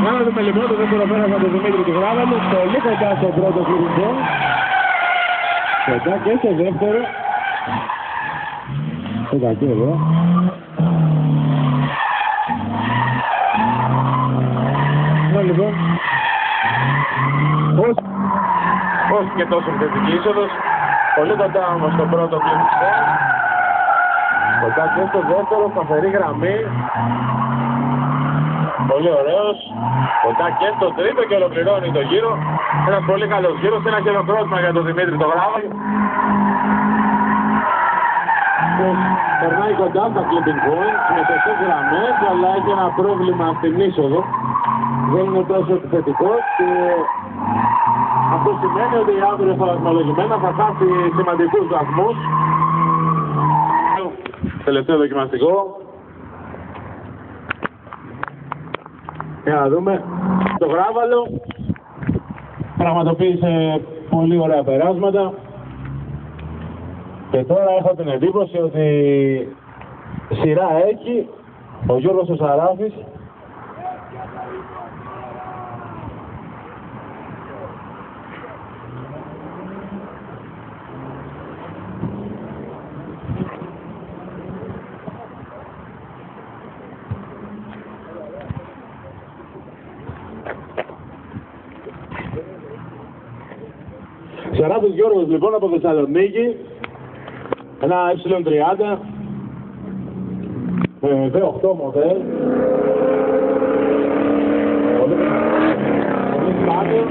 Για να δούμε λοιπόν το δεύτερο πέρασμα του Δημήτρη του Γράβαλου, πολύ κοντά στο πρώτο φυρικό. Κοντά και στο δεύτερο. Κοντά και εδώ. Λοιπόν, όχι και τόσο θετική είσοδος, πολύ κοντά όμως στο πρώτο πλήξε. Κοντά και στο δεύτερο, σταθερή γραμμή. Πολύ ωραίος. Κοντά και στο τρίτο και ολοκληρώνει το γύρο. Ένας πολύ καλός γύρος, ένα χειροκρότημα για τον Δημήτρη το Γράβαλο. Περνάει κοντά στα clipping points με τεσσές γραμμές, αλλά έχει ένα πρόβλημα στην είσοδο. Δεν είναι τόσο επιθετικός και αυτό σημαίνει ότι αύριο βαθμολογημένα θα χάσει σημαντικούς βαθμούς. Τελευταίο δοκιμαστικό. Για να δούμε. Το Γράβαλο πραγματοποίησε πολύ ωραία περάσματα. Και τώρα έχω την εντύπωση ότι σειρά έχει ο Γιώργος ο Σαράφης. Σαράφης Γιώργος λοιπόν από Θεσσαλονίκη. Ένα Y30 V8 μοντέλ. Πολύ σπάνιο.